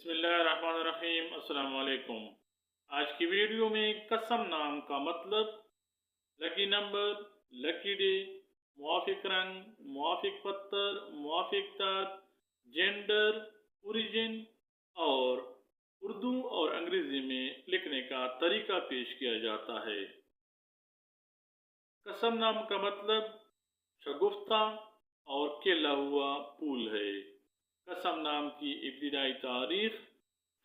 بسم اللہ الرحمن الرحیم۔ السلام علیکم۔ آج کی ویڈیو میں قسم نام کا مطلب، لکی نمبر، لکی ڈے، موافق رنگ، موافق پتھر، موافق تعداد، جینڈر، اوریجن اور اردو اور انگریزی میں لکھنے کا طریقہ پیش کیا جاتا ہے۔ قسم نام کا مطلب شگفتہ اور کھیلا ہوا پھول ہے۔ قسم نام کی ابتدائی تاریخ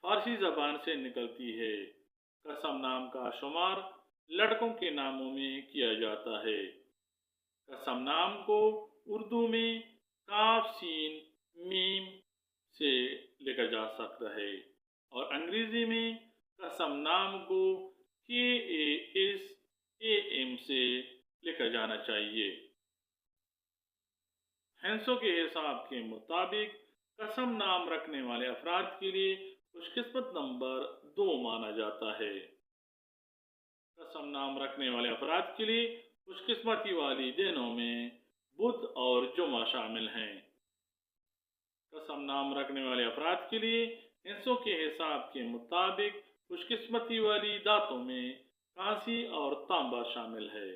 فارسی زبان سے نکلتی ہے۔ قسم نام کا شمار لڑکوں کے ناموں میں کیا جاتا ہے۔ قسم نام کو اردو میں کاف سین میم سے لکھا جا سکتا ہے اور انگریزی میں قسم نام کو KASAM سے لکھا جانا چاہیے۔ ہنسوں کے حساب کے مطابق قسم نام رکھنے والے افراد کے لیے خوش قسمت نمبر 2 مانا جاتا ہے۔ قسم نام رکھنے والے افراد کے لیے خوش قسمتی والی دنوں میں بدھ اور جمعہ شامل ہیں۔ قسم نام رکھنے والے افراد کے لیے ہنسوں کے حساب کے مطابق خوش قسمتی والی دھاتوں میں کانسی اور تانبا شامل ہے۔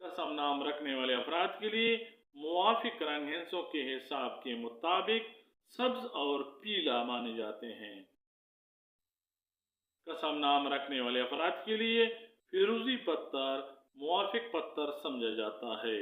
قسم نام رکھنے والے افراد کے لیے موافق رنگ ہنسوں کے حساب کے مطابق سبز اور پیلا مانے جاتے ہیں۔ قسم نام رکھنے والے افراد کے لیے فیروزی پتھر موافق پتھر سمجھا جاتا ہے۔